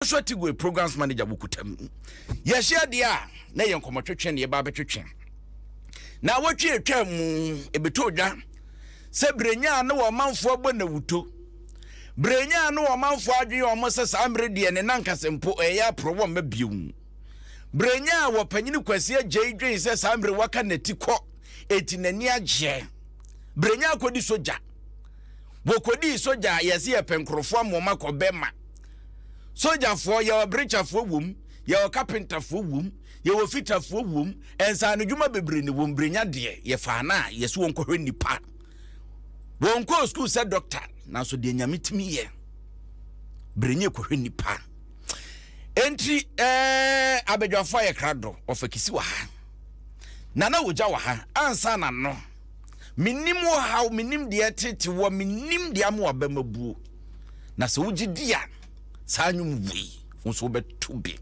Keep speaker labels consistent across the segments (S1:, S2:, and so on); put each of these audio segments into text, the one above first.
S1: Shwati programs manager bukutam. Ya share dia na ye nkomotwetwe ne ba betwetwe. Na wotwe atwa mu ebetodwa se brenya na wo manfo agbo na wuto. Brenya na wo manfo adwe wo mosesa amre die ne nankasempo eya problem mabium. Brenya wo panyini kwasi agyeidwen se samre waka natiko etinani agye. Brenya kodi soja. Wo kodi soja yesi ye penkrofo amoma kobema. Soja for your breacher for womb, your carpenter for womb, your fitter for womb, and San Juma Bebrini womb bring ya dear, ye fana, yes, won't go any part. Won't go school, said doctor. Now so dear meet me ye. Bring you any part. Entry abejo fire crado of a kisiwa. Nana Ujawaha, ansana no. Minimo how minim dear tit wa minim diamo bemabu. Na so uji dear. Sanyum we unso betu be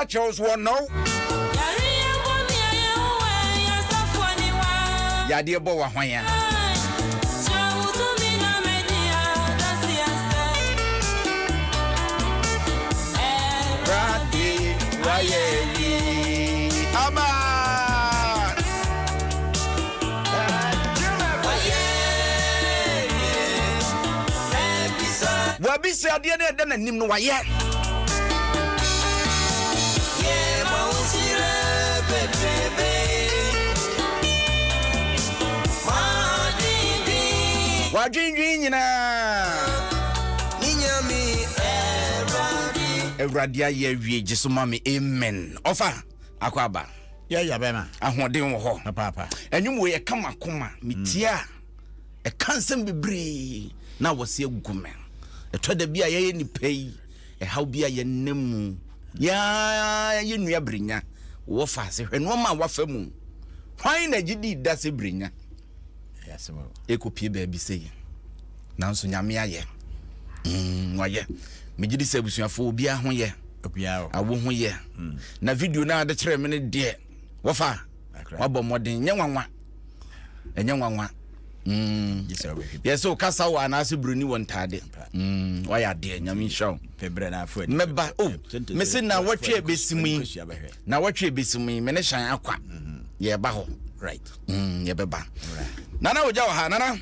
S1: Charles won no. Ya dear boy, why? Wabi said, dear, then and him no why yet. Wajin Eradia ye wie jesuma me amen ofa akwaba
S2: ya bema
S1: ahoden wo ho
S2: papa
S1: enwum we kama koma metia e kansem bebre na wose agugume etoda bia ye nipai e haw bia ye nemu ya ye nua brinya wo fa se hweno ma wafamu hwan na gidi da se brinya
S2: yasemo
S1: ekopie ba bi sei nanso nyame aye waye megidi se busuafo obi aho ye
S2: obia
S1: awo ho ye na video na ade kire me ne de wofa wabɔ modern nyanwanwa enyanwanwa yeso kasa wa na ase bruni wontade waya de nyame show
S2: pebre na afo
S1: meba mesi na watwe besimi na watwe besimi me ne hyan akwa ye ba ho
S2: right
S1: ye beba nana oja wa ha nana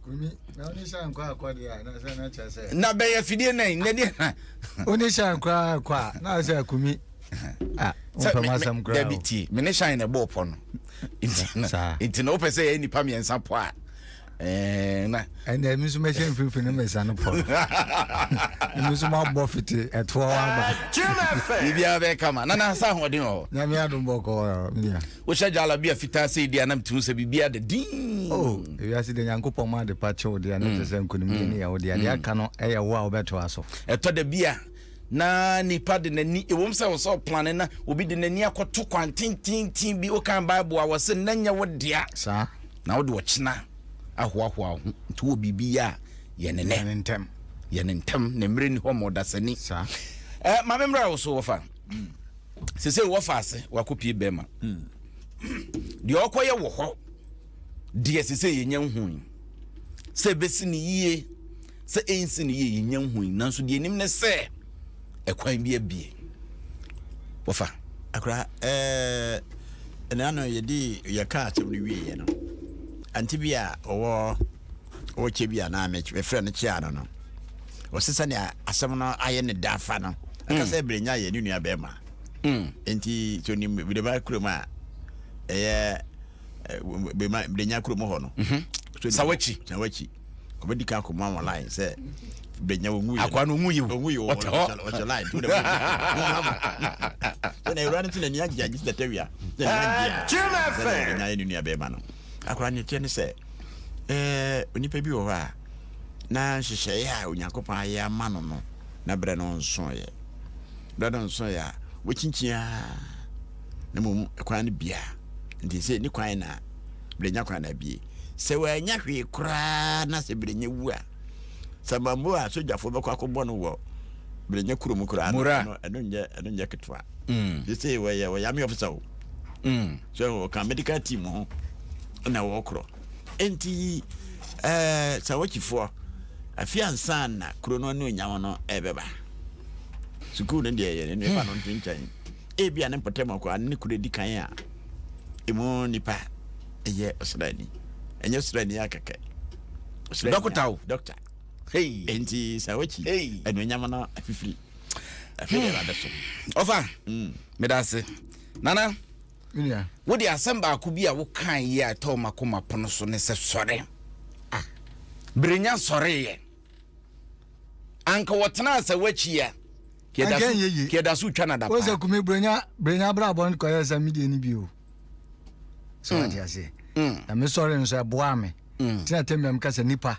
S3: kumi na onisha nkwa akwa dia na se na chase
S1: na be ya fidie nan na die
S3: onisha nkwa akwa na se kumi
S1: Upamasa debiti me ne shine na bo no inti na opese ye nipa miensa po a na
S3: ene misu me shen fifi no mesa no po misu ma bo fiti eto aba
S1: bibia be kama na sa hodin ho
S3: nyame adom boko media
S1: wo shajala bia fita se dia na mtu se bibia de din
S3: e ya se de nyankopon ma de pa che wo dia na se nkunim ni ya wo dia aka no e ye wo a wo beto aso
S1: eto de bia na nipa de nani ewom se wo so plan na obi de nani akoto kwantintintin bi o kan bible a wo se nanya wo dia
S3: sa
S1: na wo de wo china ahoahoa nti wo bibia ye ne
S3: ntem
S1: ne mre ni ho modasani
S3: sa
S1: ma memra wo so wo fa se wo fa ase wakopie bema de okoye wo ho de se ye nya hu se besi ni yie se ensi ni yie nya hu nanso de nim ne se ekwan bi abie wo fa
S2: akra ena no yedi yaka atem ni wie no antibia owo chebia na me friend no chia no o sesa ne asem no aye ne dafa no aka se brenya ye ni nua bema enti to ni bi ba kroma bema brenya kromo ho no
S1: sawachi
S2: ko be dika ko ma online se brenya wo nguye
S1: akwa no nguye
S2: o line to the na iran tin ni agya gisi datawia na ye ni nua bema no akwa ni tie ne se onipa bi wo ha na hyehyɛ ya onyankopɔn ayɛ ama no na brɛ no nso ya wɔkyinkyia na mom kwan no bia nti sɛ ni kwan na brɛnya kwan na bie sɛ wanya hwee koraa na sɛ brɛnya wu a sɛ mambo a sogyafo bɛkɔ akɔbɔ no wɔ brɛnya kurom koraa ɛno nyɛ ketewa sɛ wɔyɛ ame officer o so wɔka medical team ho na wɔkorɔ enti sɛ wɔkyifoɔ afiansa na krono no nyam no ebeba sukuu no de ye ne pa no ntwinchan bia ne potem ko an ne kuredi kan a emu nipa eye osrani enye osrani akeke
S1: doctor
S2: hey enti sawachi enu nyam no afifiri afiri ra beso
S1: ofa medase nana
S3: yeah
S1: wo de asamba ko bi a wo kan ye atọ makoma pono so ne se sore brenya sore ye anka wotena sa wachia keda su twa na da pa
S3: wo se kumi brenya bra bon ko ya sa media ni bio so dia se na me sore nso e boa me tina temem ka se nipa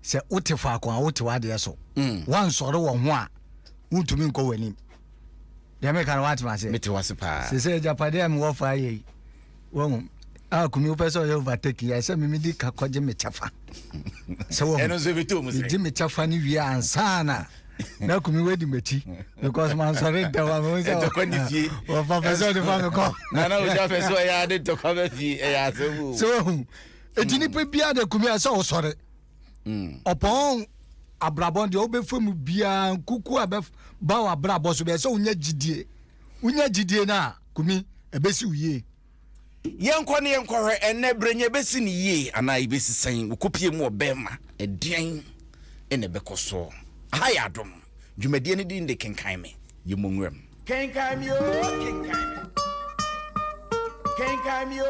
S3: se wotefa ko a wote wade so wan sore wo ho a wutumi nko wani de me kan wat ma se
S1: meti wase pa
S3: se japade am wo fa ye wo kumi wo person yo overtake ya se me di ka koje me chafa se wo
S1: eno ze beto mu se
S3: di me chafa ni wi ansana na kumi wedi meti because man sorry da wa mo se
S1: ko ni fie
S3: wo fa person de fa me ko
S1: na o ja person ya de to ko be fie ya se wo
S3: so etini pe bia de kumi asa o sorry opon abrabon de obefam bia kuku abef ba wa brabo so be se unya gidie na kumi ebesi uye
S1: yenkɔ ne yenkɔhwɛ enne brenye besi ne yie ana ibesi san ukopie mu obema edian ene bekoso hayi Adom dwumadie ne din de Kenkan Me yemonwam Kenkan Me Kenkan Me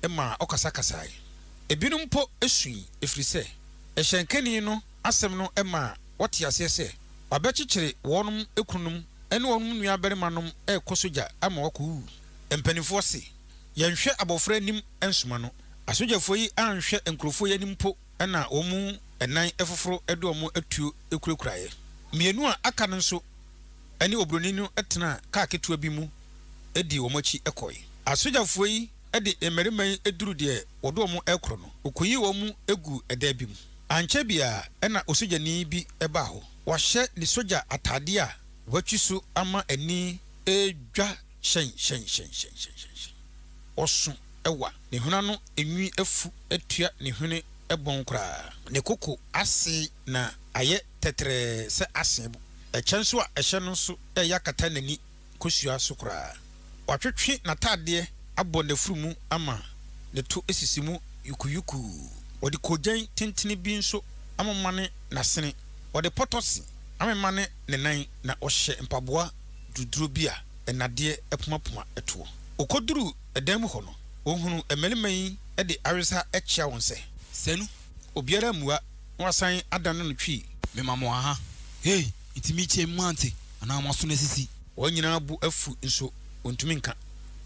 S4: Emma okasakasai ebinum po esui efrise ehyenkani no asem no Emma wote asese wabechichire wonum ekunum ene wonum nua berimanom ekosoja ama waku empanifo se yenhwe abofra nim ensoma no asojafo yi anhwe enkrofo yanim po na omu enan efoforo edomo atuo ekurakraye mienu a aka nso ene obroni no etena ka ketua bi mu edi omachi ekoi asojafo yi edi emerima eduru de wodo mu ekro no okoyi wo mu egu eda bi mu anche bia na osojani bi eba ho wahye ni soja atade a watwiso ama ani edwa shen osu ewa ne huna no enwi afu atua ne hune ebon kra ne koko ase na aye tetre se ase bu echenso a ehye no so eya kata nani kosua so kra watwetwe n'ataadeɛ abɔ n'afuru mu ama ne to esisi mu yukuyuku wɔde kogyan tentene bi nso amamane n'asene wɔde pɔtɔsi amamane ne nan na ɔhyɛ mpaboa duduro bi a ɛnadeɛ ɛpomapoma ɛtoɔ okoduru ɛdan mu hɔ no ohunu mmarima yi de aresa ɛkyia wɔn sɛ
S5: sɛnu
S4: obiara mua wasan adan no twi
S5: mema mo aha hey itimi che mante ana mo so na sisi
S4: wɔn nyinaa bu afu nso ontumi nka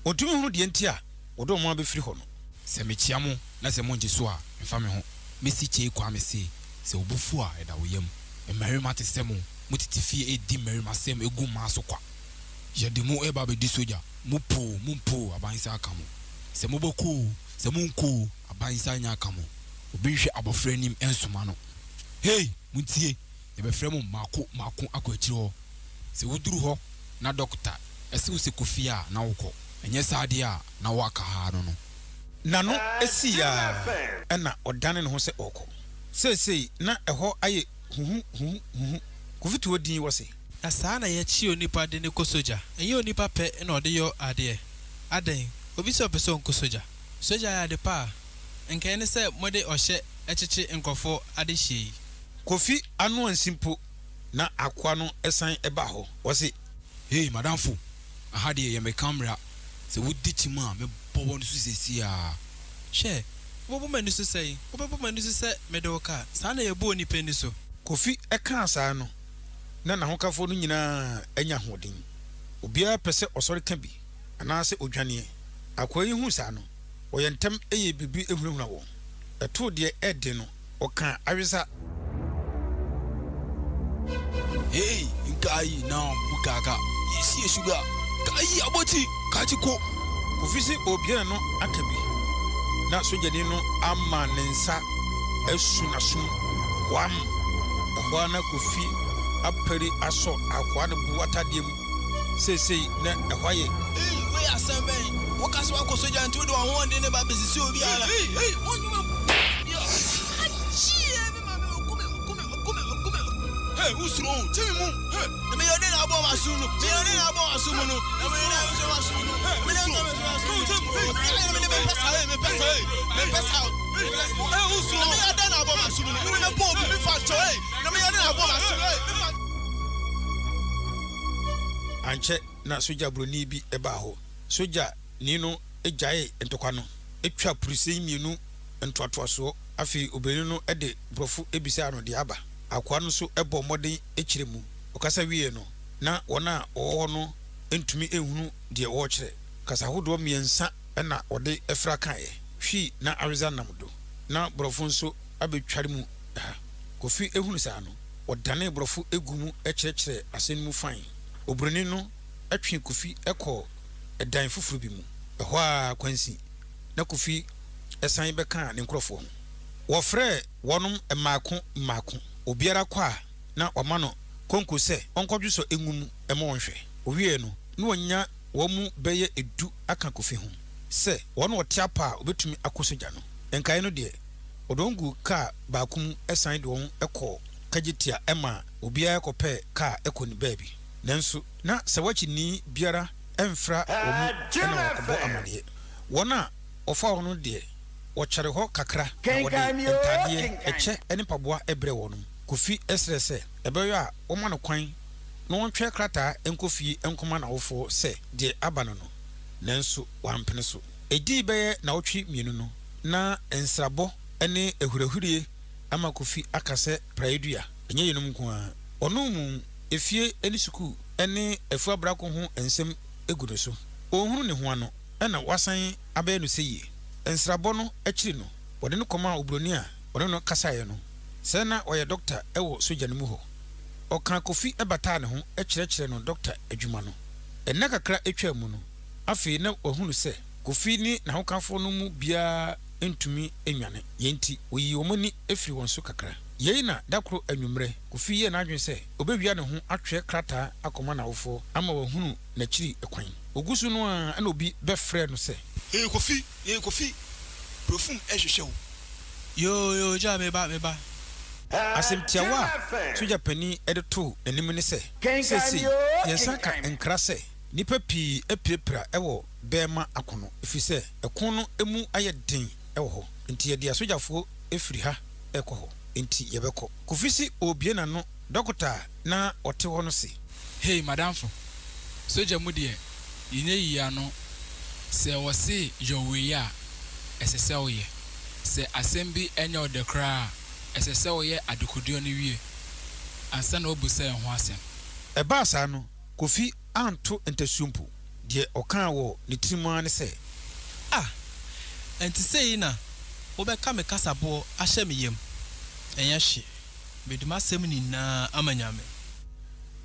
S4: ontumi hunu deɛ nti a wɔde wɔn abɛfiri hɔ no
S5: sɛ mekyia mo na sɛ mo ngye so a mfa me ho mesi che kwa me se sɛ obufu a ɛda wo yam mmarima te sɛ mo mutiti fie edi mmarima sɛm egu ma so kwa yɛde mo ɛba bɛdi soja mumpo abansa aka mo sɛ mo bɔkɔ sɛ mo nko abansa nya aka mo obi hwɛ abɔfra nim ensoma no hey muntie yɛbɛfrɛ mo mako akɔ akyiri hɔ sɛ woduru hɔ na doctor ɛsɛ wo sɛ kofi a na wokɔ ɛnyɛ saade a na waka ha no no
S4: nano esi ya ɛna ɔdane ne ho sɛ ɔkɔ seesei na ɛhɔ ayɛ huhu kofi to din wɔ se
S6: na saa na yɛkyi onipa de ne kɔ soja ɛnyɛ onipa pɛ na ɔde yɔ adeɛ adan obi sɛ ɔpɛ sɛ ɔnkɔ soja soja yɛ ade pa a nkɛn ne sɛ mode ɔhyɛ ɛkyekye nkɔfo ade hyɛ
S4: kofi ano ansimpo na akoa no ɛsan ɛba hɔ wɔ se
S5: hey madamfo aha deɛ yɛ me camera sɛ wodi kyima a mebɔ wɔ no so sɛsi a
S6: hwɛ wobɛbɔ m'ani so sɛi wobɛbɔ m'ani so sɛ mede wo ka saa na yɛbɔ onipa ni so
S4: kofi ɛkaa saa no na n'ahokafo no nyinaa anya hoɔden obiara pɛ sɛ ɔsɔre ka bi anaasɛ odwaneɛ akoa yi hu saa no ɔyɛ ntɛm ɛyɛ biribi ehunahuna wɔn ɛtoo deɛ ɛɛden no ɔka awesa
S5: hey nkai na bukaka yesi sugar kai aboti kachiko
S4: kofi sɛ obiara no aka bi na sogyani no ama ne nsa asu n'asom wam ɛhɔ na kofi apɛri asɔ akoa no bu atadeɛ mu seesei na ɛhɔ ayɛ
S5: wei asɛm bɛn wɔka sɛ wakɔ sogya nti wode wɔhoɔden ne ba bɛsisi obiara usuro timi mu na me yode na abo masu no me yode na abo masu mu no na me na so masu no me na so me pesa usuro me yode na abo masu no me na bo bi fa cho na me yode na abo masu
S4: anche na soja broni bi eba ho soja ni no egyae ntokwa no etwa purisei mienu ntoatoaso afi obeni no ede brofo ebisa no de aba akwa no so ɛbɔ mmɔden ekyire mu ɔkasa wie no na wɔn a wɔwɔ no ntumi ehunu deɛ wɔrekyerɛ kasa hodoɔ mmiɛnsa ɛna ɔde ɛfra kaeɛ hwi na areza nam do na borɔfo nso abɛtware mu ha kofi ehunu saa no ɔdane borɔfo egu mu ɛkyerɛkyerɛ asɛn mu fan obroni no atwe kofi ɛkɔ ɛdan foforo bi mu ɛhɔ a kwansi na kofi ɛsan bɛka ne nkorɔfoɔ ho wɔfrɛ wɔnom mmaako obiara kwa na ɔma no konko sɛ ɔnkɔdwe so engum ɛma wɔnhwɛ owie no na wɔnya wɔn mu bɛyɛ edu aka kofi ho sɛ wɔn wɔte apa a obetumi akɔ sogya no nkae no deɛ ɔdɔngu kaa baako mu ɛsan de wɔn ɛkɔ kagyetia ɛma obiara kɔpɛ kaa ɛkɔ ne baabi nanso na sɛ wɔkyi ni biara ɛmfra wɔn mu ɛna wɔkɔbɔ amadeɛ wɔn a ɔfa wɔn no deɛ wɔkyɛre hɔ kakra na wɔde ntadeɛ ɛkyɛ ɛne mpaboa ɛbrɛ wɔn kofi ɛsrɛ sɛ ɛbɛyɛ a wɔma no kwan na wɔntwɛ krataa nkɔfie nkɔma n'awofoɔ sɛ deɛ aba no no nanso wampene so ɛdii bɛyɛ na wɔtwe mmienu no na nsrabɔ ne ahurahurie ama kofi aka sɛ praedua ɛnyɛ yɛnom nko a ɔno mu efie ne sukuu ne afuabrako ho nsɛm egu no so ɔhunu ne ho ano ɛna wasan abɛyɛ no sɛ yie nsrabɔ no akyiri no wɔde no kɔma obroni a ɔne no kasaeɛ no sɛ na ɔyɛ doctor ɛwɔ soja no mu hɔ ɔka kofi ɛbataa ne ho ɛkyerɛkyerɛ no doctor adwuma no ɛnna kakra etwa mu no afei na ɔhunu sɛ kofi ni n'ahokafo no mu biara ntumi enwane yɛnti oyi wɔn ani efiri wɔn so kakra yɛyi na dakoro anwummerɛ kofi yɛ n'adwene sɛ obɛwia ne ho atwɛ krataa akɔma n'awofoɔ ama wɔhunu n'akyiri ɛkwan ogusu no a ɛna obi bɛfrɛ no sɛ
S5: kofi profum ɛhwehwɛ wo
S6: yo ja meba
S4: asɛmtiawa a soja pani ɛde to n'anim ne sɛ sɛsi yɛnsa ka nkra sɛ nipa pii epirepira ɛwɔ bɛɛma akono efisɛ ɛkon no emu ayɛ den ɛwɔ hɔ nti yɛde asogyafoɔ efiri ha ɛkɔ hɔ nti yɛbɛkɔ kofisi obie na no dɔkota na ɔte hɔ no se
S5: hey madamfo soja mu deɛ yinye yia no sɛ wɔse yɔwe a ɛsɛ sɛ woyɛ sɛ asɛm bi ɛnyɛ ɔde koraa ɛsɛ sɛ woyɛ adekodeɛ no wie ansa na obu sɛ ho asɛm
S4: ɛbaa saa no kofi anto ntasumpo deɛ ɔkaa wɔ ne tirimu ne sɛ
S6: ɛnti sɛ yi na wobɛka me kasaboɔ ahyɛ me yam ɛnyɛ hye mede m'asɛm nyinaa ama nyame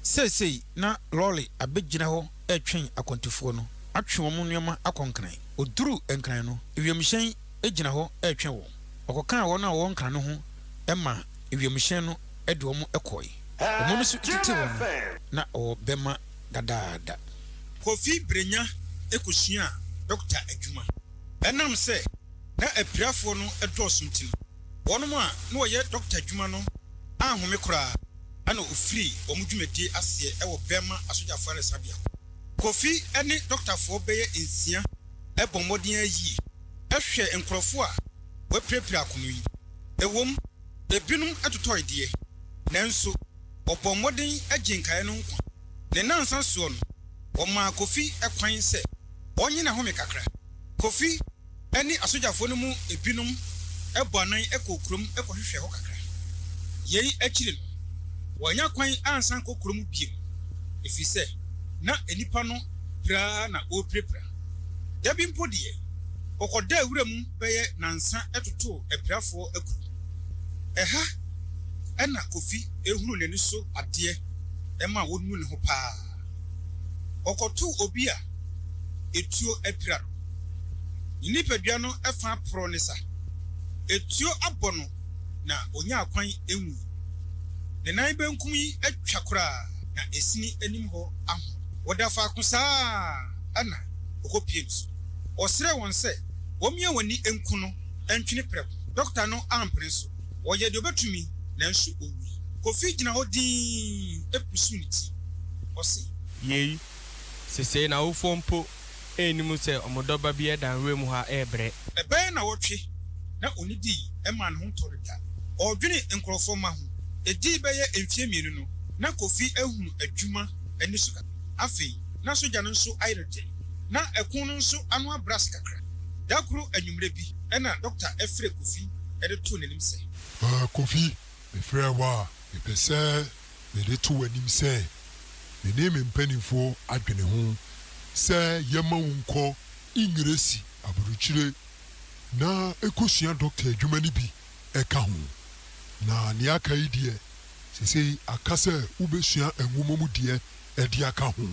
S4: seesei na lɔɔre abɛgyina hɔ ɛtwɛn akwantufoɔ no atwe wɔn nneɛma akɔnkran oduru nkran no ewiemhyɛn gyina hɔ ɛtwɛn wɔn ɔkɔkaa wɔn a wɔn nkran no ho ɛma ewiemhyɛn no ɛde wɔn ɛkɔe wɔn no so tete wɔn na ɔwɔ bɛma dadaada kofi brenya ekosua dɔkta adwuma ɛnam sɛ na apirafoɔ no ɛdɔɔso nti no wɔn a na wɔyɛ dɔkta adwuma no ahome koraa ana ofiri wɔn dwumadie aseɛ ɛwɔ bɛma asogyafoɔ resabea kofi ɛne dɔktafoɔ bɛyɛ nsia ɛbɔ mmɔden ayie ɛhwɛ nkurɔfoɔ a wɔapirapira akono yi ɛwom ebinom ɛtotɔe deɛ nanso ɔbɔ mmɔden agye nkaeɛ no nkwa ne nansa soɔ no wɔmaa kofi ɛkwan sɛ ɔnye n'ahome kakra kofi ɛne asogyafoɔ no mu ebinom ɛbɔ anan ɛkɔ kurom ɛkɔhwehwɛ hɔ kakra yɛyi akyire no wɔnya kwan ansan kɔ kurom biem ɛfiri sɛ na enipa no praa na ɔpirapira dabi mpo deɛ ɔkɔda awura mu bɛyɛ nansa ɛtoto apirafoɔ akuru ɛha ɛna kofi ehunu n'ani so adeɛ ɛma wɔnu ne ho paa ɔkɔto obi a etuo apira no nipadua no ɛfa porɔ ne sa etuo abɔ no na onya akwan enwu ne nan benkum yi atwa koraa na esini anim hɔ aho wɔda faako saa ana ɔkɔpie nso ɔsrɛ wɔn sɛ wɔmmea wɔni enku no ɛntwene prɛko dɔkta no ampere so wɔyɛ deɛ ɔbɛtumi nanso ɔwui kofi gyina hɔ din epusu ne ti ɔse
S7: yei sesei na wofoɔ mpo ɛnim sɛ ɔmodɔba bi ɛda nwura mu ha ɛɛbrɛ
S4: ɛbɛyɛ na wɔtwe na onidi ɛma ne ho ntɔre da ɔdwene nkurɔfoɔ ma ho edi bɛyɛ mfie mmienu no na kofi ehunu adwuma ani so kakra afei na sogya no nso ayerɛgye na ɛkon no nso ano abras kakra dakoro anwummerɛ bi ɛna dɔkta ɛfrɛ kofi ɛde to n'anim sɛ
S8: kofi mefrɛ wɔ a mepɛ sɛ mede to w'anim sɛ mene me mpanimfoɔ adwene ho sɛ yɛma wo nkɔ ingiresi aburukyire na ɛkɔsua dɔkta adwuma no bi ɛka ho na nea aka yi deɛ sesei aka sɛ wobɛsua nwoma mu deɛ ɛde aka ho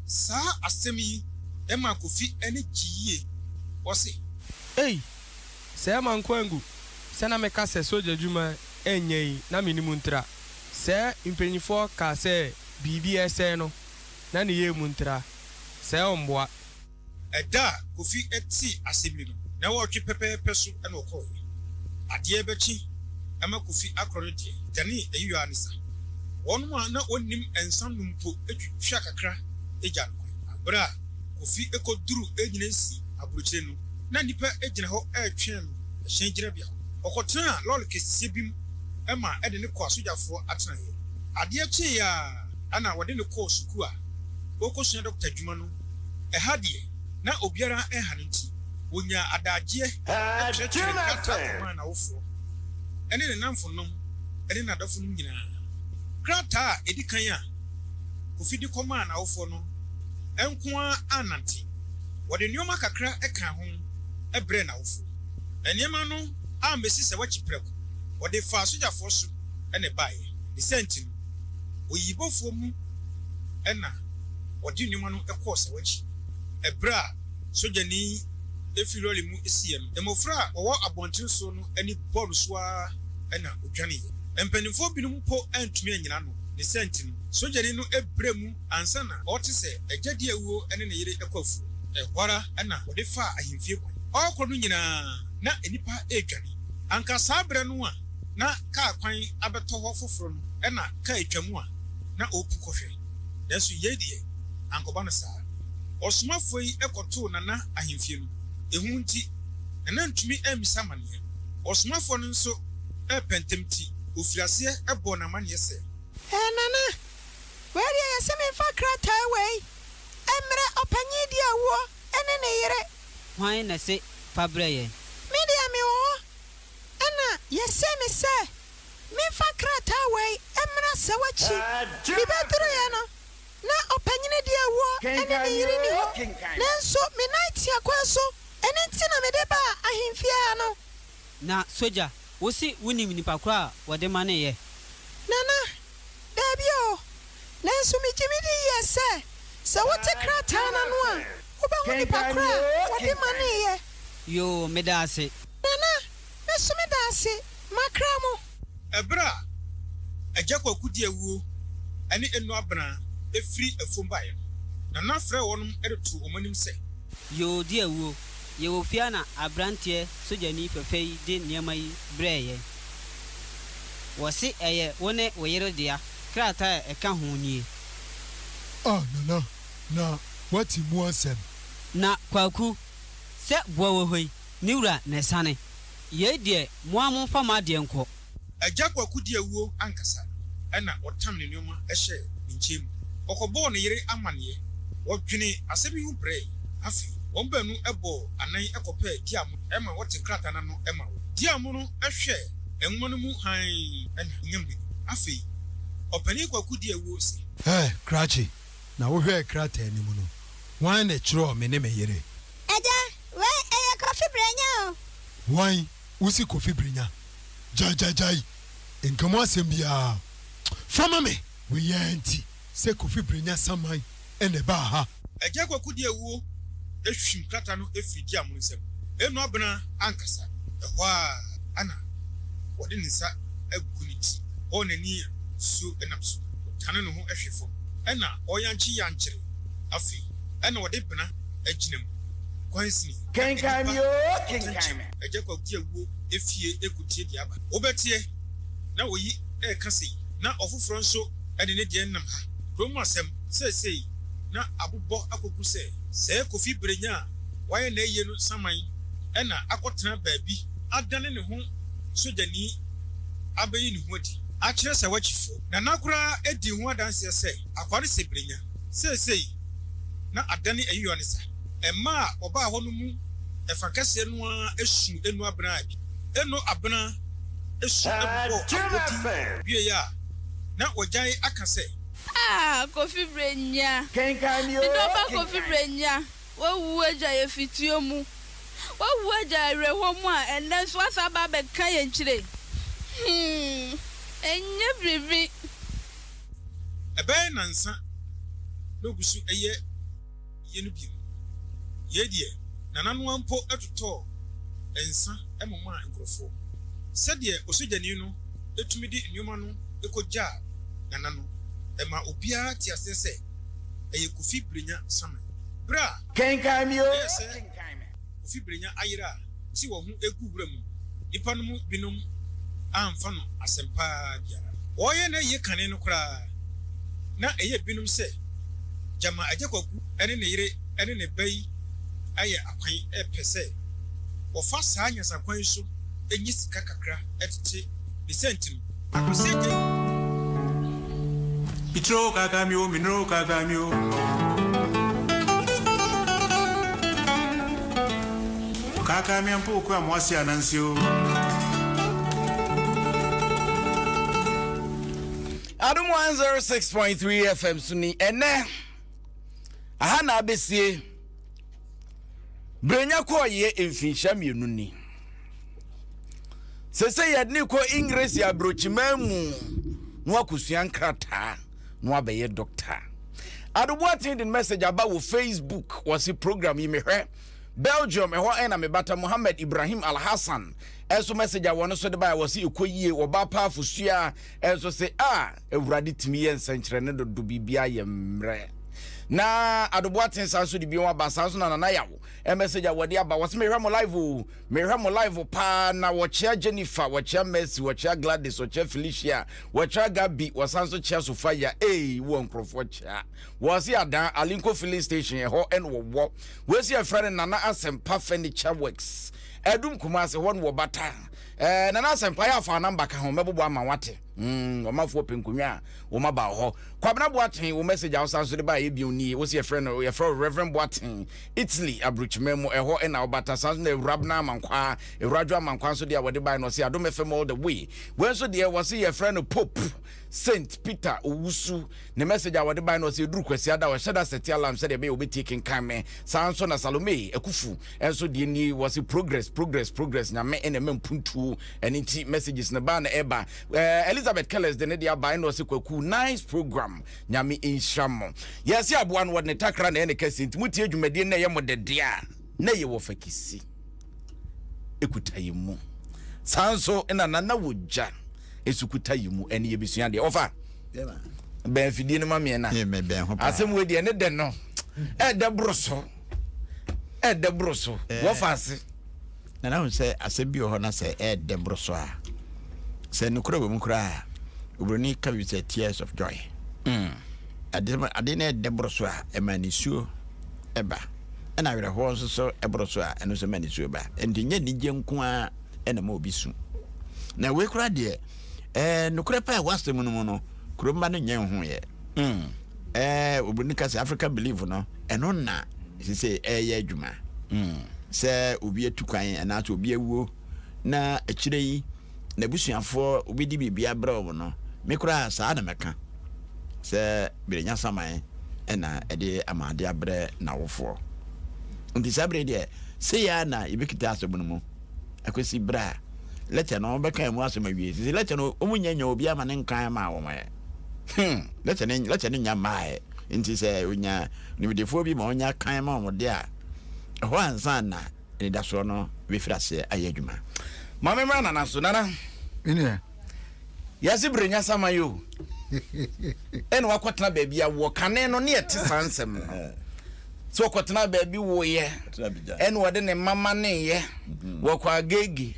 S4: saa asɛm yi ɛma kofi ɛne gyiyie ɔse
S7: ei sɛ ɛma nkɔ angu sɛ na meka sɛ sogya adwuma ɛnyɛ yi na menim ntra sɛ mpanyinfoɔ kaa sɛ biribi ɛsɛe no na ne yɛ mu ntra sɛ ɔmboa
S4: ɛda a kofi ɛte asɛm yi no na wɔtwe pɛpɛɛpɛ so ɛna ɔkɔɔ adeɛ bɛkyi ɛma kofi akorɔ no deɛ dane ayiwa ne sa wɔn a na wɔnim nsa no mpo atwitwa kakra agya no kwan abere a kofi ɛkɔduru egyina nsi aburokyire no na nipa egyina hɔ ɛretwɛn no ɛhyɛn gyinabea ɔkɔtena lɔɔre kɛseɛ bi mu ɛma ɛde ne kɔ asogyafoɔ atena yɛ adeɛ kyee a ɛna wɔde ne kɔɔ sukuu a wɔkɔsua dɔkta adwuma no ɛha deɛ na obiara ɛha no nti wonya adagyeɛ ɛkyerɛkyerɛ krataa kɔmaa n'awofoɔ ɛne ne namfonom ɛne n'adɔfo no nyinaa krataa a ɛdi kan a kofi de kɔmaa n'awofoɔ no ɛnko a anante wɔde nneɛma kakra ɛka ho ɛbrɛ n'awofoɔ nneɛma no ambɛsi sɛ wɔkyi prɛko wɔde fa asogyafoɔ so ɛna baeɛ ne sɛnti no oyibofoɔ mu ɛna wɔde nneɛma no ɛkɔɔ sɛ wɔkyi ɛbrɛ a sogyani efi lɔri mu esiɛ no mmɔfra a wɔwɔ abɔnten so no ani bɔɔlo so a ɛna odwaneɛ mpanimfoɔ binom mpo antumi anyina no ne sɛnti no sogyani no ebrɛ mu ansa na ɔte sɛ agyadi awuo ɛne ne yere ɛkɔ afuo ɛhɔra ɛna wɔde fa ahemfie kwan ɔkɔ no nyinaa na enipa edwane anka saa brɛ no a na kaa kwan abɛtɔ hɔ foforɔ no ɛna kaa etwa mu a na ɔpu kɔhwɛ nanso yɛ deɛ ankɔba no saa Osmafo yi ekoto nana ahemfie no ehu nti nana ntumi amisa mane Osmafo no nso pentemti ofirase ebo na mane se
S9: nana where ya se me fa krata we emre opanyi di awo ene ne yere
S10: hwan na se fabreye
S9: media me wo ana yese me se me fa krata we emra se wachi bi bedru ya no na opanyine di awo ene ne yere ni ho nanso me night akwaso ene ntina me de ba ahemfia no
S10: na soja wosi wunim nipa kra wode mane ye
S9: nana debio nanso me jimi di yese se wote krata na no a wo ba hu nipa kra wode mane ye
S10: yo medase
S9: nana meso medase makramo
S4: ebra ajakwaku di awuo ene enu abna efiri afombaye na frɛ wɔnom eretu omanim sɛ
S10: yo di awuo ye wo fia na abrantie soja ni fefei de niema yi breye wosi eye wone woyere dia krata eka ho nie
S8: nana na wati mu asem
S10: na kwaku se boa wo hoi niwura na sane ye die moamu fama de enko
S4: ajakwaku di awuo ankasa ɛna wɔtam ne nneɛma ɛhyɛ nkyem ɔkɔbɔ ne yere amane wɔdwene asɛbi hu brɛ afi wɔn banu ɛbɔ anan ɛkɔpɛ diam ɛma wɔte krata na no ɛma wo diam no ɛhwɛ enwoma no mu han ɛna nyambe afi ɔpani kwaku di awuo si
S8: krachi na wo hwɛ krata anim no wan na kyerɛ me ne me yere
S9: aja we kofi brenya o
S8: wan usi kofi brenya jai nkamo asɛm bia fama me we yanti se kofi brenya saman ene ba ha
S4: ajakwaku di awuo ehwim krata no efiri diam no nsɛm enu abena ankasa ɛhɔ a ana wɔde ne nsa aguniti ɔnani suo enam so tane no ho ehwefo ɛna ɔyankye yankyere afi ɛna wɔde bena agyinam kwansini
S1: Kenkan Me
S4: ajakwaku di awuo efie ekutie di aba obetie na oyi ɛka sei na ɔfoforo nso ɛde ne deɛ nam ha kromu asɛm sei na abobɔ akogu sɛ kofi brenya waye na eye no saman ɛna akɔtena baabi adane ne ho sojani abeyi ne ho adi akyerɛ sɛ wachifo na nakora edi ho adanse sɛ akware sɛ brenya sei na adane ayiyo ne sa ɛma ɔba hɔ no mu ɛfa kɛse no a esu enu abena abi enu abena esu ɛbɔ wie ya na wɔgyan aka sɛ
S11: kofi brenya
S1: Kenkan Me
S11: kofi brenya wawu aja ye fitio mu wawu aja reho mu a enne so asaba be kan ye nkyire enye bribi
S4: ebe nansa no gusu eye ye no bi ye die nananu ampo atoto ensa emoma nkrofo sɛdeɛ osojani no etumi di nneɛma no ekogya nananu ema obia ti ase sɛ eye kofi brenya saman bra
S1: Kenkan Me
S4: kofi brenya ayira ti wo ho egu wura mu nipa no mu binom amfa no asempa biara oye na ye kane no kra na eye binom sɛ jama ajakwaku ene ne yire ene ne bai aye akwan epese wo fa saa nyasa kwan so enyi sika kakra etete ne sentim akosege
S12: Pitro kakamio, minro kakamio. Kakamio mpo kwa mwasi anansio.
S1: Adom 106.3 FM suni ene aha na abesie brenya ko ye emfinsha mienu ni sese yedni ko English ya brochimamu no akusua nkrata no abeye doctor Adom attend message about Facebook was a program you mehwe Belgium ehwo ena me bata Muhammad Ibrahim Al Hassan eso message a wono so de ba was ekoyie oba pa fusua eso se ewurade timi ye nsankyere ne do bibia ye mre na adoboaten sa so de bi wa ba sa so na na yawo message a wode aba was me hwa mo live pa na wo chia Jennifer wo chia Mercy wo chia Gladys wo chia Felicia wo chia Gabi wo san so chia Sofia wo nkrofo chia wo si adan Alinko filling station ho en wo si a friend Nana Asempa Furniture Works Adom Kumase won wo bata Nana Asempa ya fa number ka ho mebobo ama wate o mafo penkunwa o maba ho kwabena boaten wo message a so de ba ye bioni wo si a friend your Reverend Boaten Italy abruchmemo ho na obata sans na Eurabna mankwa Euradwa mankwa so de a wode ba no si Adom FM all the way when so de wo si your friend Pope Saint Peter Owusu ne message a wode ba no si duru kwasi ada wo sheda set alarm said e be obeti Kenkan Me sanso na Salome Ekufu enso de ni wo si progress nyame ene mempuntu eni ti messages ne ba na eba Elizabeth Kellers de ne dia ba no si kwaku nice program nyame inshamo yes ya boa no wode ne takra na ene kase ntimuti adwumade na ye modedea na ye wo fakisi ekutayimu sanso ena nana wogya esukuta yimu ene yebisua de ofa ben fidie ne mame na asem we de ne de no de broso wo fase
S2: na na say asem bi ho na say de broso a say no kura we mu kura obroni ka bi say tears of joy ade na de broso a e manisuo eba na were ho so e broso a eno so manisuo ba enti nya ni je nko a ena ma obi su na we kura de no kura pa wasem no no kuromba no nyen ho ye obroni ka say African believe no eno na say ye adwuma se obi etukwan na to obi ewuo na akire yi na busuafo obi di bibia brawo no mekura saa na meka se birenya saman na ede amade abre na wofo nti sabre de se ya na ibekita asobunu mu akosi bra lete no beka mu asoma wie se lete no omunyanya obi ama ne nkan ma wo mae lete ne nya mae nti se onya ni bidefo bi ma onya kan ma wo de a ho ansan na ni da so no we frase ayadwuma
S1: mame mana na so nana
S3: ine
S1: yasi brenya sama yo eno wakotena baabi a wo kane no ne yete sansem no so wakotena baabi wo ye eno wode ne mama ne ye wokwa agegi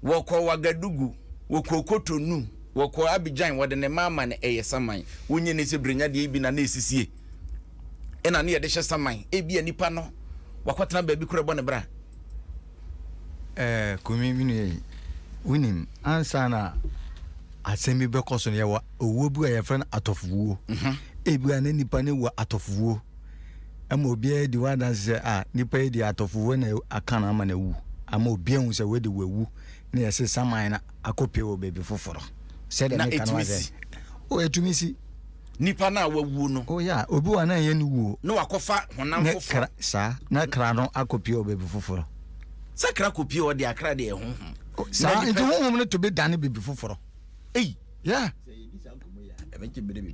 S1: wokwa wagadugu wokwa kotonu wokwa Abidjan wode ne mama ne eye saman wonye ne se brenya de bi na na esisie ena ne yede hye saman ebi anipa no wakotena baabi kura bone bra
S3: kumi minu winim ansana asemi be koso ne wa owo bu ya friend atofuwo ebi an nipa ne wa atofuwo ama obi di wa dan se nipa di atofuwo na akana ama na wu ama obi hu se we di wawu na yese saman na akopie wo baby foforo se de me kanwa ze o etumisi
S1: nipa na wawu no
S3: o ya obi wa na ye ni wu
S1: no wakofa honam foforo
S3: sa na kra no akopie wo baby foforo
S1: sakra kopie o de akra de ehun
S3: sa nti honhom no to be dane baby foforo yeah
S2: eventually bebre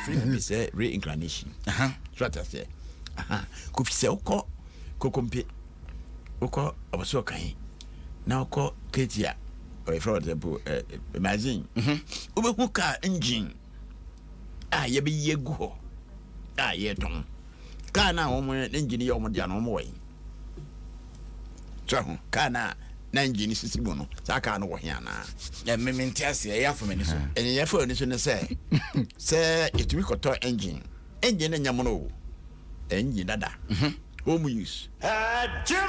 S2: free say reincarnation so that say ko fi say oko kokompe oko oboso kan na oko ketia or for example imagine obehu car engine ye be yegu ho ye ton car na wo engine ye wo dia no mo wen so car na engine sisibu no saka no wo hia na
S1: mementi ase ya fo meni so
S2: eni ya fo ni so ne se itumi koto engine na nyamo no engine dada home use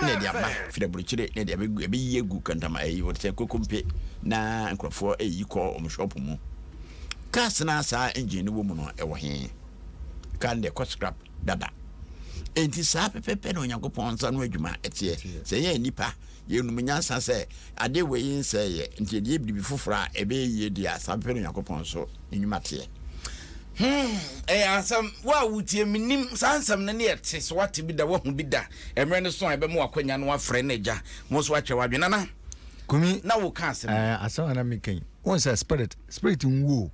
S2: ne dia ba fida buruchire ne dia be yegu kantama ayi wo se kokompe na nkrofo ayi ko omshop mu kas na sa engine wo mu no e wo hia kan de ko scrap dada enti sa pepepe no Nyankopon nsa no adwuma etie se ye nipa ye nu nyansa se ade we yin se ye enti de bibi fofora ebe ye dia sa pepe no Nyankopon so enwuma tie
S1: asam wa wutie minim sansam na ne yete so wate bi da wo hu bi da emre ne so ebe mu akwanya no afre na ja mo so atwe wadwena na
S3: kumi
S1: na wo ka asem
S3: asam na mekan won say spirit nwo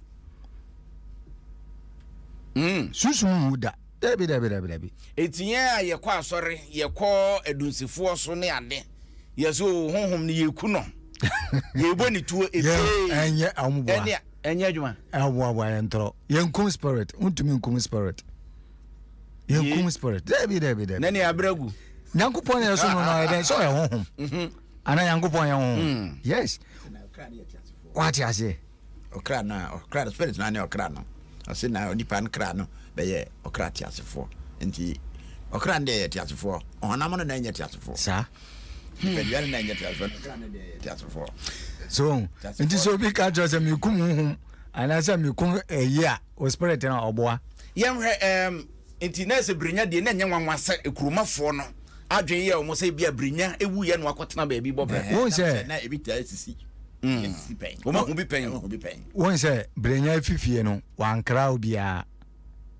S3: susu wuda dabi
S1: etinye a ye kwa asore ye ko edunsifo so ne ade ye so honhom ne ye ku no ye boni tuo
S3: enye ambo
S1: enye adwuma
S3: awo entro ye nkum spirit untumi nkum spirit Yenkum spirit. Debi.
S1: Nani abragu.
S3: Nyankopon ye so no no eden so ye honhom. Ana Nyankopon ye honhom. Yes. What you say?
S2: Okra spirit na ne okra no. Ase na onipa nkra no be ye okra tiasefo. Nti okra nde ye tiasefo. Onam no na nye tiasefo.
S3: Sa.
S2: Be dia na nye tiasefo. Okra ne de tiasefo.
S3: So, nti so bi ka jose mi kum honhom. Ana say mi kum eya o spirit na oboa.
S1: Yemhwe nti na se brinya de na nyanwanwase ekurumafo no. Adwen ye o mo say bia brinya ewu ye no akotena ba bi bobre.
S3: Won say
S2: na ebi ta sisi.
S3: Won say brenya fifie no wankra obia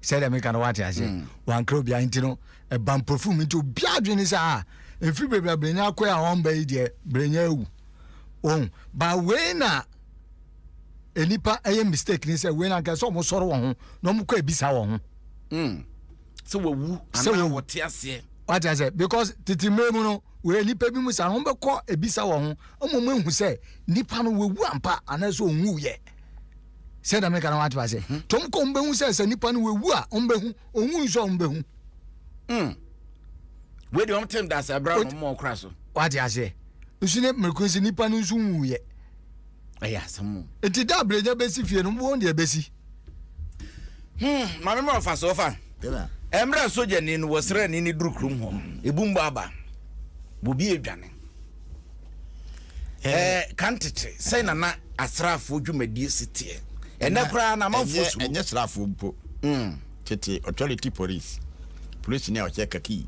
S3: say dem kan what ya say wankra obia ntino e ban perfume nti obia adwene sa efi bebra brenya akoya on ba ide brenya ewu on ba we na enipa eye mistake ni say we na ka so mo soro won ho no mo kwa ebisa won ho
S1: so wawu ana wote ase
S3: what I say because titimemu no we nipa bi mu sa no beko ebisa wo ho omomo ehu se nipa no wewu ampa anaso onwu ye se da me kana what I say tom ko mbehu se nipa no wewu a ombehu onwu so ombehu
S1: we dey omtem da sa bra no mo kra so
S3: what I say usune mekunsi nipa no so onwu ye
S1: aya samu
S3: enti da breja besi fie no mo de besi
S1: mame mo fa so fa emra soja ni no wosre ni durukrum ho ebumba aba bobi edwane kantete say na asrafo dwumadie sitie ene kra na manfo so
S2: enye asrafo mpo tete authority police ne o check key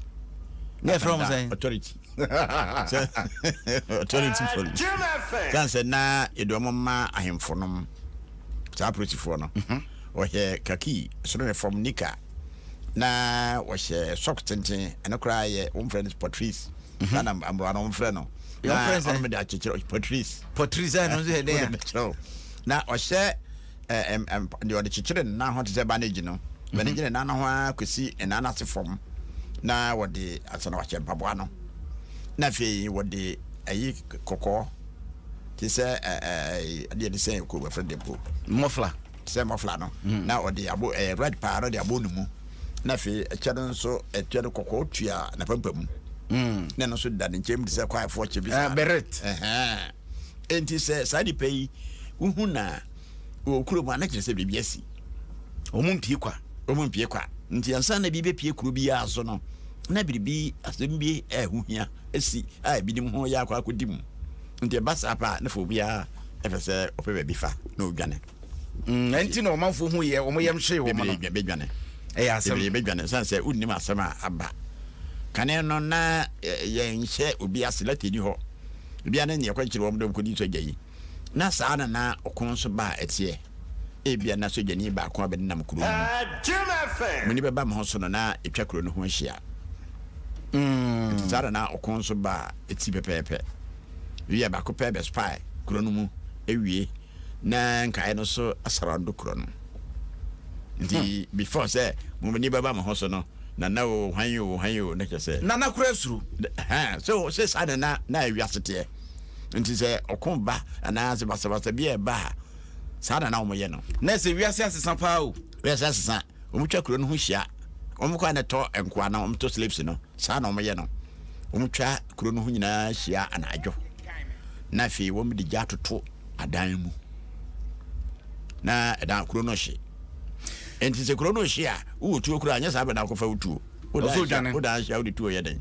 S1: ne from say
S2: authority police kan say na edomma ahemfonom sa police fo no o he kaki so ne from nika na wo she shock tenten ene kra ye wo friend Patrice na ambro na wo friend no ya friend me da chichiro Patrice
S1: no ze de ya
S2: na o she de o de chichiro na ho te manage no manage na na ho akwesi na na sefom na wo de asana wa che mpaboa no na fe wo de ayi kokko ti se de se ko we friend depo
S1: mofla
S2: se mofla no na o de abo red power de abo no mu na fe ekyado nso etyado kokko tua na pampam na no so da nchem de se kwai fo che bi
S1: beret
S2: enti se sadi pay uhu na okuro ma na kire se bibia si
S1: omumpie kwa
S2: nti ansa na bi be pie kuro bi aso no na biribi asem bi ehuhia esi a bi dim ho ya akwa akodim nti basa pa na fo bia efese ope bi fa na odwane
S1: enti no manfo hu ye o mo yem hye wo mo no
S2: be dwane
S1: asem
S2: be dwane sanse unnim asem aba kane no na ye nhye obi aselati ni ho bia na ne kwankire wo mdom kodi so gyayi na saa na okon so ba etie bia na so gyani ba ko abenam kuro muni be ba mo so no na etwa kuro no ho ahia saa na okon so ba eti pepepe wi ba ko pe be spy kuro no mu ewie na nkae no so asarando kuro no ndi before say muni be ba mo so no na o hanyo na kese
S1: na kura suru
S2: so say sada na wiasete nti say okomba ana se basa bia ba sada na omoye no
S1: na se wiase asesa pa o
S2: wiase asesa omutwa kuro no ho hia omukwa na to enkoa na omto slaves no sada na omoye no omutwa kuro no ho nyina hia anadwo na fi wo mdi jatoto adan mu na edan kuro no hye enti se kuro no hye a wo tuo kuro anya sa be na kofa wutuo wo da hye wo tuo ye den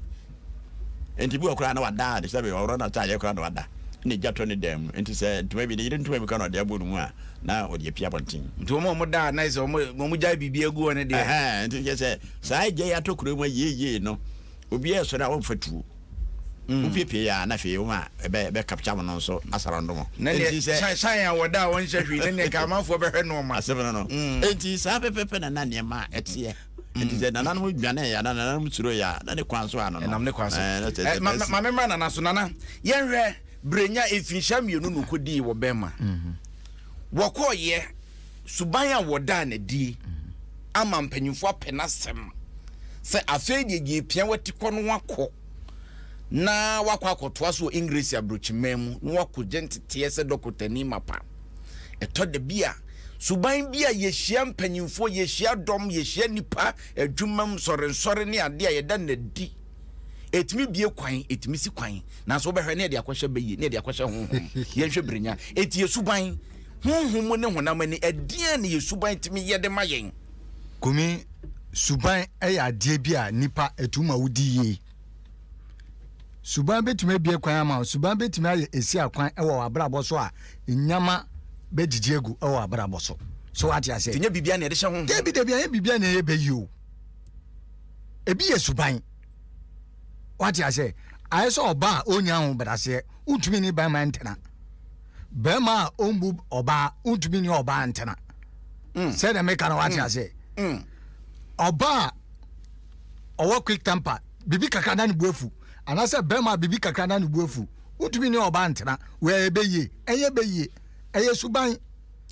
S2: enti bi okura na wada de sabe oro na ta ye kura na wada ni jato ni dem enti se ntuma bi de yire ntuma bi ka na de abonu mu a na o de pia bontin
S1: nti mo da na se mo ja bibia egu one de
S2: enti ke se sai je ya to kuro mu ye no obi e so na wo fatuo upie ya na fe ma be capture mo no so asarando mo
S1: enti se shine ya wada won hwehwe ne ka manfo be hwe no ma
S2: asebe no enti sa pepepe na ne ma etie enti se na nanu dwane ya na nanu suro ya na ne kwanso ano no
S1: nam ne kwanso ma memra na naso nana yenhwe brenya efinhya mienu no kodi wo bema wokoye suban a woda na di ama mpanyimfo apenasem se afeedi gi pia watiko no wako na wakwa akotoa so English abrochimemu na wako gentete se dokotani mapa eto de bia suban bi a yehia mpanyimfo yehia dom yehia nipa adwumam sɔre ne ade a yɛda na di etimi bie kwan etimi si kwan na so bɛhwɛ ne de akɔhwɛ bɛyi ne de akɔhwɛ honhom yɛhwɛ brenya eti yesuban honhom ne honam ne ɛdeɛ ne yesuban timi yɛde ma yɛn
S3: kumi suban ɛyɛ adeɛ bi a nipa etuma wudi yie suban betumi bie kwan ama suban betumi ayɛ esi akwan ɛwɔ abrabɔ so a nyama bɛgyigye egu ɛwɔ abrabɔ so what you say
S1: tinya bibia na yɛde hyɛ honhom
S3: de bibia na yɛ bɛyi o ebi yɛ suban what you say I saw oba onya ho brase untumi ni ban man ntena bema ombu oba untumi ni oba ntena say the make na what you say oba owo quick temper bibi kakra na ni buafu ana say bema bibi kakra na ni buafu untumi ni oba ntena we ebeye eye suban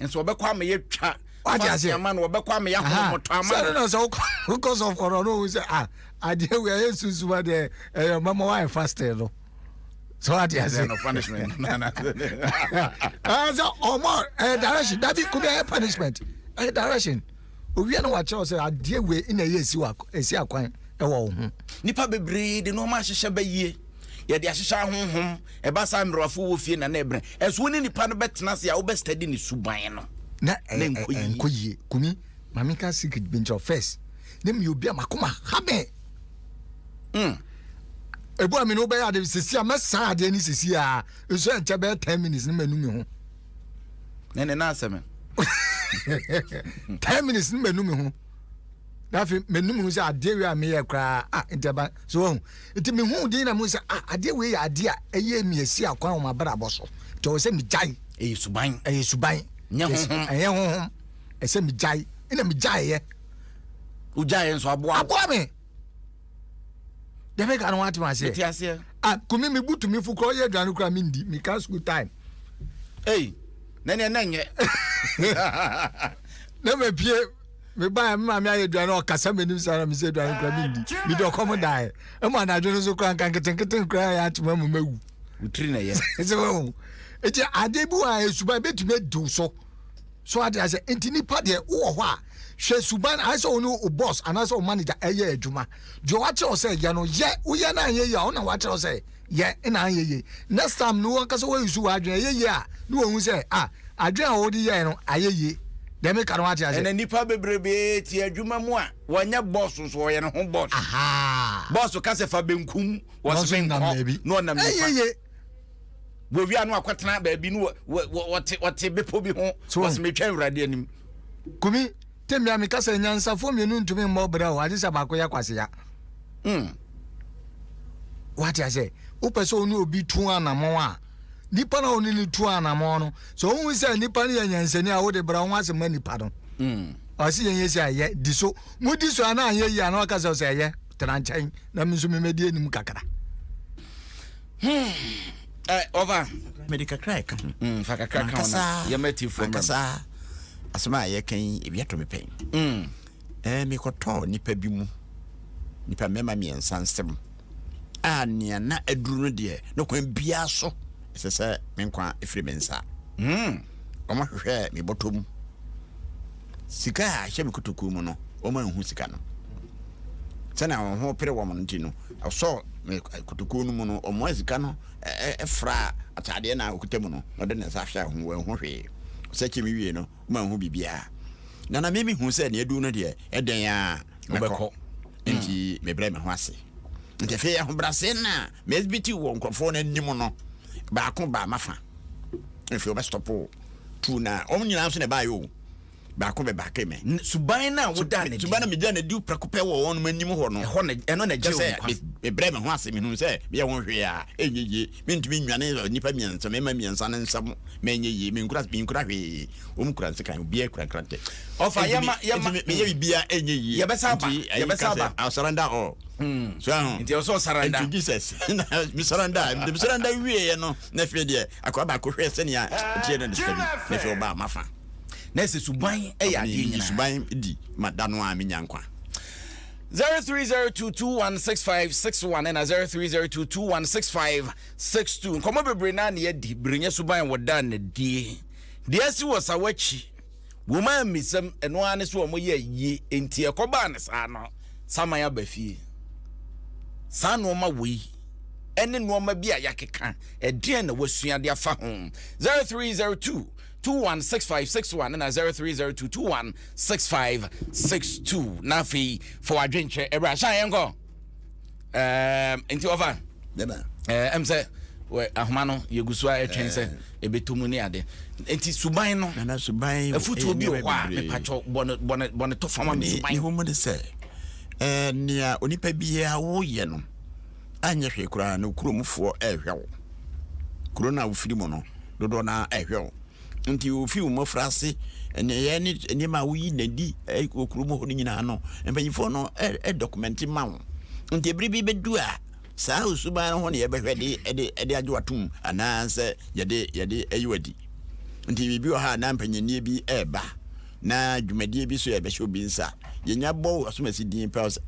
S1: enso obekwa me yetwa
S3: what you say
S1: man obekwa me ya ho moto ama
S3: say no so because of corona we say ade we yesu ba de mama why fasted no so what you say
S1: no punishment
S3: so omo direction that be could be punishment direction owi na wa che say ade we ina yesi wa esi akwan e wo ho
S1: nipa bebre de no ma hyehye ba yie ye de ahyehye honhom e ba sa mrofo wo fie na na ebre eso ni nipa no betena se a wo be study ni suban no
S3: na enkoyie kumi mamika secret bench of first nem you be makoma habe ebu ami no be ya de sesi a mesa ade ni sesi a eso enche be 10 minutes ni manu mi ho
S1: na asem
S3: 10 minutes ni manu mi ho na fi manu mi ho se ade we am ye kra inteba so enti mi hu din na mu se ade we ya ade a eye mi esi akwan o mabra boso to se mi jai
S1: suban
S3: nya honhom ese mi jai ina mi jai ye
S1: u jai enso aboa
S3: me de me ka no what ma say
S1: ase
S3: kumi mi butu mi fukro ye aduane kura mi ndi mi ka school time
S1: na nye
S3: na me pie me ba ma me aye aduane o kasa me nim sara mi say aduane kura mi ndi mi do komo dai e ma na aduane so kura kan keten kura ya atuma mu mawu
S1: utri na ye
S3: so eti adebu a esuba betumi du so ade ase enti nipa de wo ho a hwe suban I say onu o boss and I say o manager eye adwuma jo wa che o say ye no ye wo ye na ye ya ona wa che o say ye na ye next time no kasa wo yusu wa adwen ye a no wo hu say adwen a wo di ye no aye dem me ka no wa che ase
S1: ene nipa bebrebe ti adwuma mu a wonya boss so wo ye no ho boss boss ka se fa benkum wo se benkum no na me
S3: ye
S1: bo wi anu akwetena ba bi no wote bepo bi ho was me twa urade anim
S3: kumi temi ami kasa nyansa fo mienu ntumi mmo bra o adisa ba koya kwase ya what I say o person onu obi tu anamon a nipa na onu ni tu anamon no so ohun say nipa ni yanyansani a wo de bra ho asema nipa no o si yanyesi aye diso mu diso ana aye ya na kasa say aye tranchan na mi so me medi anim kakra
S1: over
S2: medical crack
S1: faka crack on yamati from
S2: kasa asema ye kan ebiato me pen me koto nipa bi mu nipa mema mi ensansem ania na aduru no de no kwan bia so sese me nkwa efiri mensa omo hwehwe me botom sika a hye me kotoku mu no omo enhu sika no sana ho pere wo mo ntino so me kotoku no mu no omo sika no efra atade na okutemu no no de na sa hwa ho wo hwe sechi mi wie no ma hu bibia na mimi hu se na edu no de eden a obekọ enti me bre me ho ase nti fe ya ho brase na mesbiti wo nkrofo na nim no ba ko ba mafa efi o stop tu na o nyina so na ba yo ba ko be ba ke me
S1: suban na wo da ne
S2: suban na me da na di prakope wo won manim ho no
S1: ho na eno na je
S2: me bre me ho ase me hu se be won hwe a enyeye me ntumi nwane nipa miensa me ma miensa na nsam me enyeye me nkura hwe o mu kura nsekan obi e kura krante
S1: ofa yama
S2: me ye bibia enyeye
S1: ye be saba
S2: surrender all so
S1: nti o so surrender
S2: Jesus me surrender wie no na hwe de akwa ba ko hwe se ne a tie na steady na hwe ba mafa
S1: na se suban ya de nyina
S2: suban di madano a menya nkwa
S1: 0302216561 and 0302216562 komo bebre na na ye di brenya suban woda na die de asi wo sawachi Woman misem eno ane so omo ye yi enti ekoba ne sa no sama ya bafie sa no ma we ene no ma bia yakeka edien na wasua de afa ho 0302 216561 and 0302 216562 na fi for adwenche ebra shan yenko enti ofa
S2: deba
S1: say we ahoma no yegusu a etwen se ebetumu ni ade enti suban no
S2: na suban
S1: afutu obi o kwa me pacho bone to fama me suban
S2: ho mo de se nia onipa bia wo ye no anya hwe kura no kuromfo ehwewo kuro na ofiri mo no dodo na ehwewo nti ofi mo frase ene ye ni ma wuyi nadi okuromo ho nyina no empanyifo no document ma wo nti ebribi bedu a saa usuban ho ne yebehwede ede adwatum ananse yede ayiwadi nti bibi o ha na mpanyanie bi eba na dwumadie bi so yebehwe obi nsa yenya bo asomasi din pels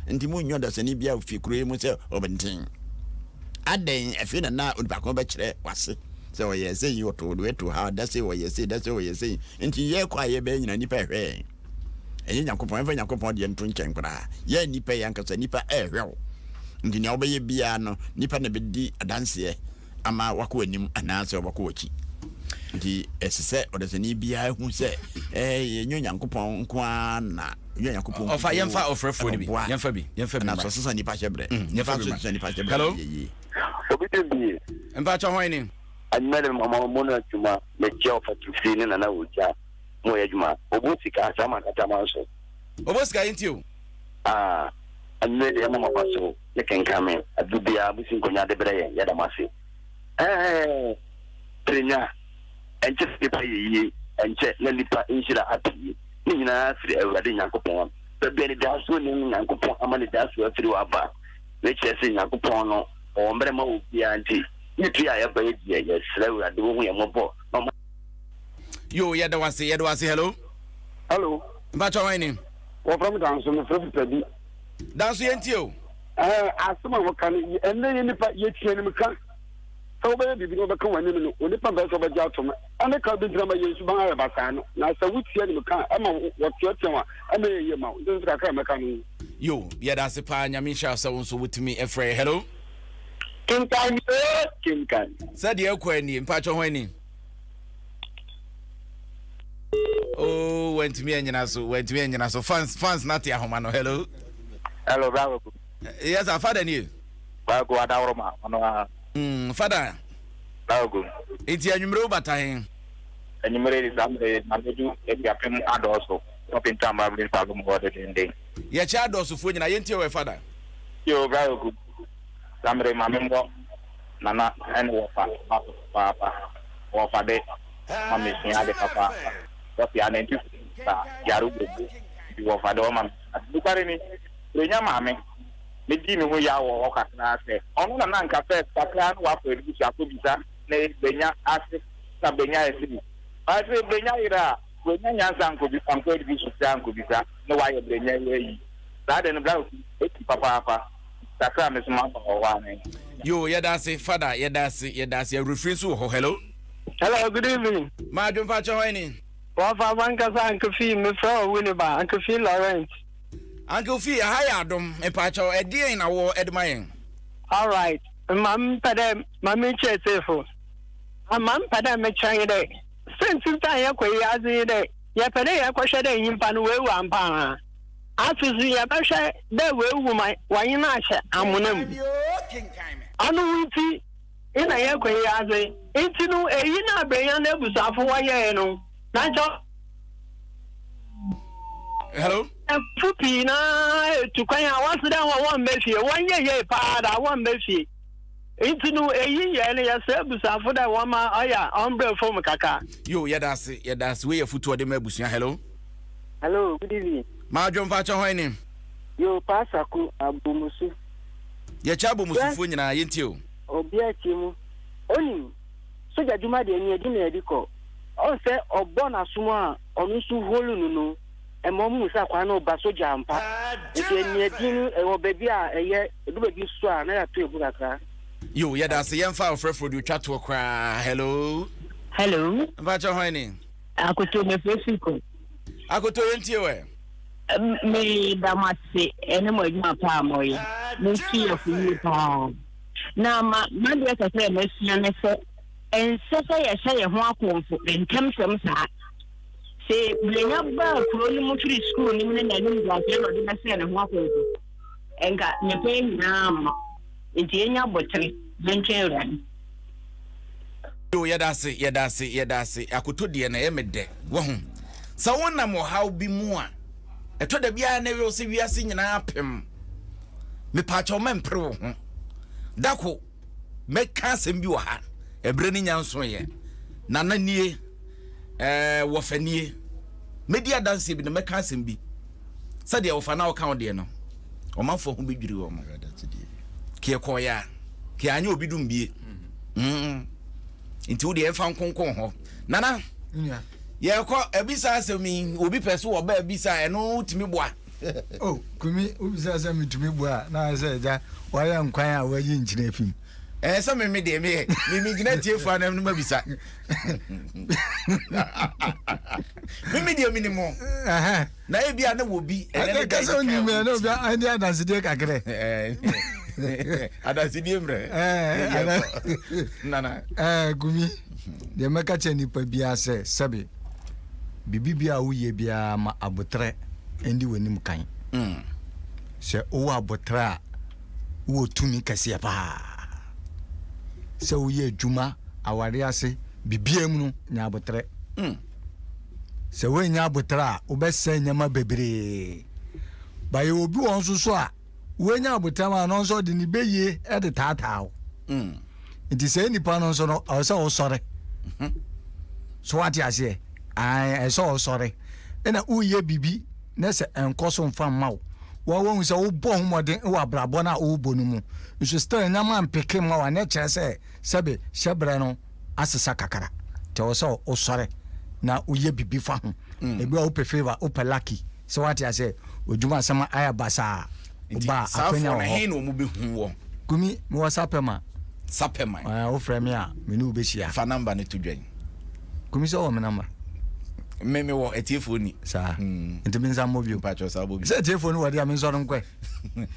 S2: nti mu nyoda sani bia ofi kuro mu se obenten aden efe na onibakon be kire wase se o ye se yi oto do eto ha da se o ye se nti ye kwa ye be nyina nipa hwe enye nyakopon enfa nyakopon de nto nchen kra ye nipa yankasa nipa ehwe nti ne obeye bia no nipa na bedi adanse ama wako anim ananse wako wachi nti esese odesani bia hu se enyo nyankopon kwa na enyo nyankopon
S1: ofa yemfa ofrefo ni bi yemfa bi
S2: na so sesa nipa chebre
S1: yemfa so nipa chebre hello
S13: obitembi
S1: empa cho hoini
S13: anmele mama mona tuma me jeo fatufi ni na uja mo ya juma obosika sama kata manso
S1: obosika yintio
S13: anmele ya mama paso ne Kenkan Me adubia busin konya de breye ya damase trenya enche tipa yi enche na lipa inshira api ni nyina afiri awurade nyankopon bebe ni daso ni nyankopon amane daso afiri waba ne chese nyankopon no o mbere ma obi anti ni tu ya ba ye ye sra awurade wo ye mobo
S1: yo ya da wase hello
S13: mba
S1: cho hoini
S13: wo from danso me from pedi
S1: danso yentio
S13: asuma wo kan enne ye nipa ye tie ni meka so be bibi no be kan wani no onipa be so be ja to me ane ka bi drama ye suban ara basa no na sa wutie ni meka ama wo tie wa ama ye ma ndu ka ka meka no
S1: yo ya da se pa nyame sha so so wutimi efre hello
S13: Kenkan
S1: said ye kwa ni mpa cho hoini went me anyina so fans not ya homa no hello
S13: bravo
S1: yes our father ni
S13: ba go adawroma ono
S1: father
S13: bravo
S1: enti anwumre batahen
S13: anwumre di samre na medu e apem adoso open tamba brin pa gum wode ndeng
S1: ye cha adoso fo nyina yenti we father
S13: yo bravo samre mamembo nana en wo papa wo fade mami sia de papa tapi ana nti ta yaru go wo fade wo mami dukare ni renya mami me di me ho ya wo kakra se onu na nka fe kakra no wa fa edu sia ko bisa na benya ase na benya ese ase benya ira benya nyansa nko bisa nko edu sia nko bisa no wa ye benya yi da de no bla eti papa kakra me sma ho wa ne
S1: yo yedase father yedase refresh ho hello
S7: good evening
S1: ma dum pa cho hoini
S7: wa fa banka sa Uncle Fee me fra wini ba Uncle Fee Lawrence
S1: Uncle Fee hi Adom e pa cho e na wo edmayen
S7: all right mam pada mami chesefo mam pada me chan de since time ya kwe ya zi de ya pada ya kwa shede yimpa no we wa mpa afizi ya ba hwe de we wu mai wa yin na hye amunam anu wuti ina ya kwe ya zi intinu eyi na abenya na ebusafo wa ye no na cho
S1: hello
S7: fupi na tukanya wasida wa mbefie wanye ye pada wa mbefie intinu eyi ye ne ya sebusafo da wa ma aya ombre form kaka
S1: yo yedase we ye futu ode mabusua hello
S14: good evening
S1: ma dum pa cho hoini
S14: yo pasaku abumusu
S1: ye cha abumusu nyina yenti o
S14: obi achimu oni soja juma de ni edi na ediko o se ogbo na sumo a onusu holu nunu emo musa kwa na oba soja ampa eti ni edi ni ewo bebi a eye edu bebi so a na ya to ebu kakra
S1: yo yedase yemfa ofrefo du twa to kra hello
S14: hello
S1: pa cho hoini
S15: Akoto me fesiko.
S1: Akoto yentie we.
S15: Me damase ene mo adwuma pa moye. Me fi afuni pa. Na ma de ka se me sia ne se ensese ye hye ye ho akonfo ntem sem sa. Se blenya ba kuro ni mo free school ni me na ni gwa se no de na se ne ho akonfo. Enga ne pe na ma. Enti enya botre benche ran.
S1: Yo yedase akoto de na ye mede wo ho. Sa wona mo haw bi mu a eto da bia na we se wiase nyina apem. Me pa cho mempre wo ho. Dako meka asem bi wo ha. Ebre ni nyanso ye. Nana nie wo fanie. Medi adanse bi na meka asem bi. Sade wo fa na wo ka wo de no. O manfo ho bedwiri wo mo. Ke ko ya. Ke anya obi dum bie. Inti wo de enfa nkonkon ho. Nana.
S3: Nya.
S1: Ye ko ebisa asemi obi peso wo ba ebisa eno timi boa.
S3: Oh, kumi obisa asemi timi boa na say ja waya nkwan a wayi nkyina fim.
S1: So me de me gina tie fu anam no mabisa. Me de minimum. Na e bia na wo bi
S3: ene ka so ni me no bia andi adanse de kakre.
S1: Adanse de mre. Nana.
S3: Kumi de meka che nipa bia se sabe bibibia wo ye bia ma abotre endi wanim kan se o abotra wo tumi kase pa se wo ye adwuma aware ase bibia mu no nya abotre se wo nya abotra wo bese nyama bebre ba ye obi won so a wo nya abotra ma no so de ni beye e de taataw nti se nipa no so no o se o sore so what ya say I saw sorry. Ena uye bibi na se enkoso mfa mawo. Wa won se wo bo homoden wa brabo na wo bonu mu. You still nyama mpeke ma wa na kire se sebe shebre no asesa kakara. Te wo so o sorry na uye bibi fa ho. Ebi wo pe favor o pe lucky. So what ya say odwuma sama aya basa. Oba afenya wo.
S1: He no mu be hu wo.
S3: Kumi mo WhatsApp ma.
S1: Sapema.
S3: Wo frame a me nu be hia.
S1: Fa number ne to dwan.
S3: Kumi so wo me number.
S1: Me wo etiefoni
S3: sa ntimi nza mo bio
S1: pacho sa bo bi
S3: se etiefoni wadi am nso nkwe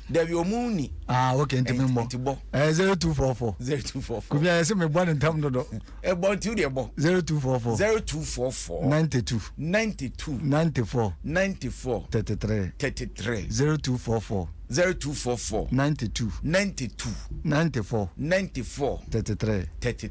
S1: da bi omuni
S3: okay ntimi mbo 0244 kubia se me bo ntam dodo
S1: e bo nti de bo
S3: 0244 92 94 33 0244 92 94 33